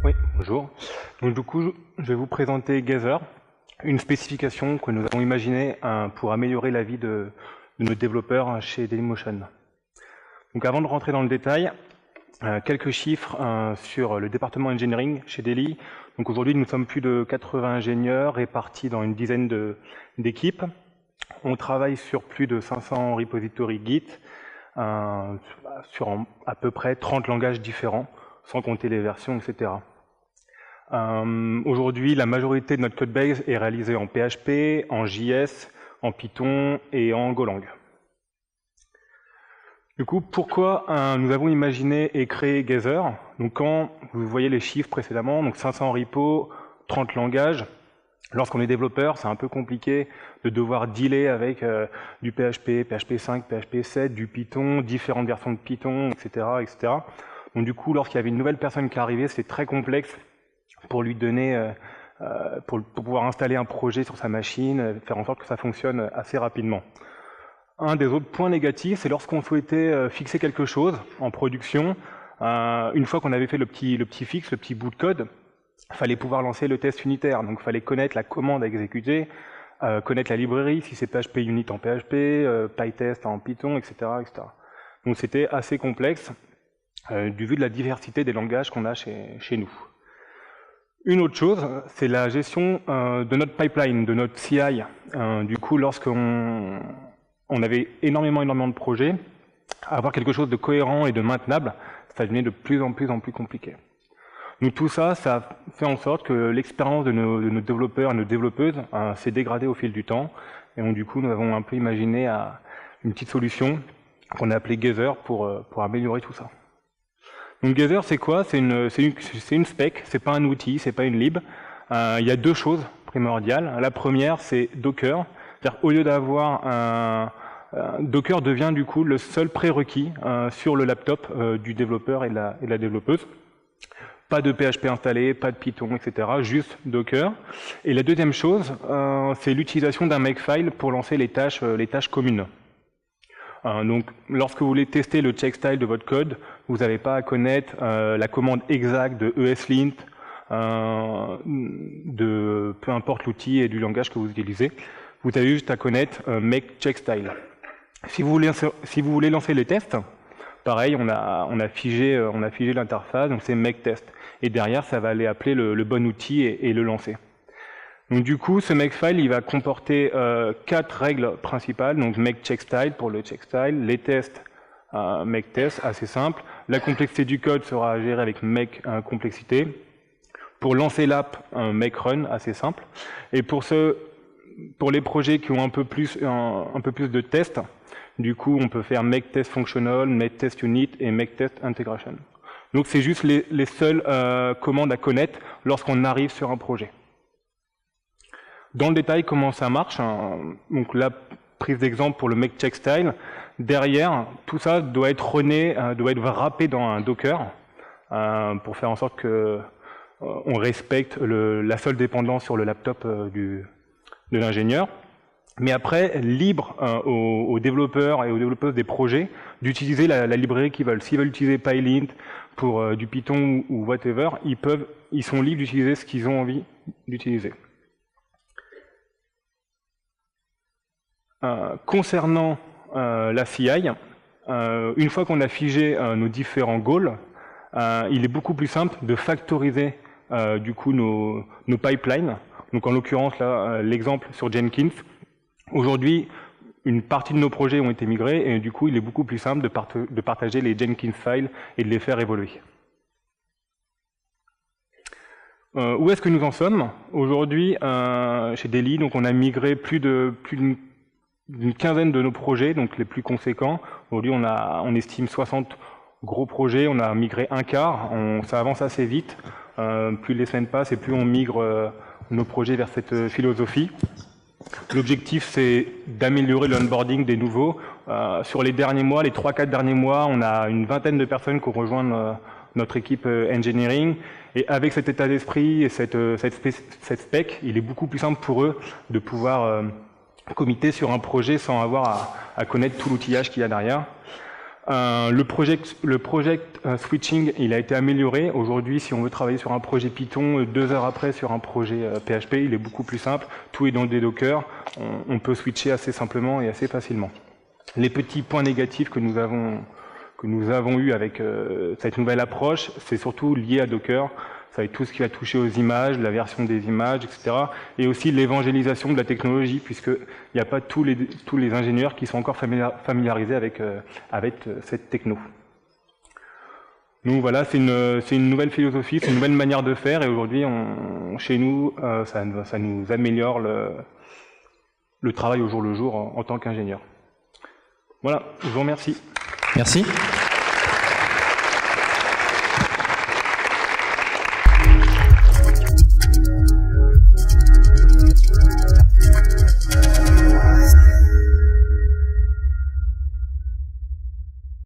Oui, bonjour. Donc du coup, je vais vous présenter Gather, une spécification que nous avons imaginée pour améliorer la vie de nos développeurs chez Dailymotion. Donc avant de rentrer dans le détail, quelques chiffres sur le département engineering chez Daily. Donc aujourd'hui, nous sommes plus de 80 ingénieurs répartis dans une dizaine d'équipes. On travaille sur plus de 500 repositories Git, sur à peu près 30 langages différents, sans compter les versions, etc. Aujourd'hui, la majorité de notre codebase est réalisée en PHP, en JS, en Python et en Golang. Du coup, pourquoi nous avons imaginé et créé Gather? Donc quand vous voyez les chiffres précédemment, donc 500 repos, 30 langages, lorsqu'on est développeur, c'est un peu compliqué de devoir dealer avec du PHP, PHP 5, PHP 7, du Python, différentes versions de Python, etc., etc. Donc du coup, lorsqu'il y avait une nouvelle personne qui arrivait, c'est très complexe pour lui donner, pour pouvoir installer un projet sur sa machine, faire en sorte que ça fonctionne assez rapidement. Un des autres points négatifs, c'est lorsqu'on souhaitait fixer quelque chose en production, une fois qu'on avait fait le petit fixe, le petit bout de code, il fallait pouvoir lancer le test unitaire. Donc il fallait connaître la commande à exécuter, connaître la librairie, si c'est PHP Unit en PHP, PyTest en Python, etc., etc. Donc c'était assez complexe du vu de la diversité des langages qu'on a chez nous. Une autre chose, c'est la gestion de notre pipeline, de notre CI. Du coup, lorsqu'on avait énormément de projets, avoir quelque chose de cohérent et de maintenable, ça devenait de plus en plus compliqué. Donc tout ça, ça fait en sorte que l'expérience de nos développeurs et nos développeuses s'est dégradée au fil du temps. Et donc du coup, nous avons un peu imaginé une petite solution qu'on a appelée Gather pour améliorer tout ça. Donc Gather, c'est quoi? C'est une spec, c'est pas un outil, c'est pas une lib. Il y a deux choses primordiales. La première, c'est Docker. C'est-à-dire, au lieu d'avoir Docker devient du coup le seul prérequis sur le laptop du développeur et de la développeuse. Pas de PHP installé, pas de Python, etc. Juste Docker. Et la deuxième chose, c'est l'utilisation d'un makefile pour lancer les tâches communes. Donc, lorsque vous voulez tester le check-style de votre code, vous n'avez pas à connaître la commande exacte de ESLint, de peu importe l'outil et du langage que vous utilisez. Vous avez juste à connaître make check-style. Si vous voulez lancer les tests, pareil, on a figé l'interface, donc c'est make test. Et derrière, ça va aller appeler le bon outil et le lancer. Donc du coup, ce makefile, il va comporter 4 règles principales. Donc make check-style pour le check-style, les tests make test, assez simple. La complexité du code sera gérée avec make complexité. Pour lancer l'app, make run, assez simple. Et pour les projets qui ont un peu plus de tests, du coup, on peut faire make test functional, make test unit et make test integration. Donc c'est juste les seules commandes à connaître lorsqu'on arrive sur un projet. Dans le détail, comment ça marche, donc la prise d'exemple pour le make check style. Derrière, tout ça doit être runné, doit être wrappé dans un Docker pour faire en sorte que on respecte la seule dépendance sur le laptop de l'ingénieur. Mais après, libre aux développeurs et aux développeuses des projets d'utiliser la librairie qu'ils veulent. S'ils veulent utiliser PyLint pour du Python ou whatever, ils sont libres d'utiliser ce qu'ils ont envie d'utiliser. Concernant la CI, une fois qu'on a figé nos différents goals, il est beaucoup plus simple de factoriser du coup nos pipelines. Donc en l'occurrence là, l'exemple sur Jenkins. Aujourd'hui, une partie de nos projets ont été migrés et du coup, il est beaucoup plus simple de partager les Jenkins files et de les faire évoluer. Où est-ce que nous en sommes? Aujourd'hui, chez Daily, donc on a migré plus d'une quinzaine de nos projets, donc les plus conséquents. Aujourd'hui, on estime 60 gros projets, on a migré un quart, ça avance assez vite. Plus les semaines passent et plus on migre nos projets vers cette philosophie. L'objectif, c'est d'améliorer le onboarding des nouveaux. Sur les derniers mois, les 3-4 derniers mois, on a une vingtaine de personnes qui ont rejoint notre équipe engineering. Et avec cet état d'esprit et cette spec, il est beaucoup plus simple pour eux de pouvoir comité sur un projet sans avoir à connaître tout l'outillage qu'il y a derrière. Le project switching, il a été amélioré. Aujourd'hui, si on veut travailler sur un projet Python, 2 heures après sur un projet PHP, il est beaucoup plus simple. Tout est dans des Docker. On peut switcher assez simplement et assez facilement. Les petits points négatifs que nous avons eu avec cette nouvelle approche, c'est surtout lié à Docker. Ça va être tout ce qui va toucher aux images, la version des images, etc. Et aussi l'évangélisation de la technologie, puisqu'il n'y a pas tous les ingénieurs qui sont encore familiarisés avec cette techno. Donc voilà, c'est une nouvelle philosophie, c'est une nouvelle manière de faire, et aujourd'hui, chez nous, ça nous améliore le travail au jour le jour en tant qu'ingénieur. Voilà, je vous remercie. Merci.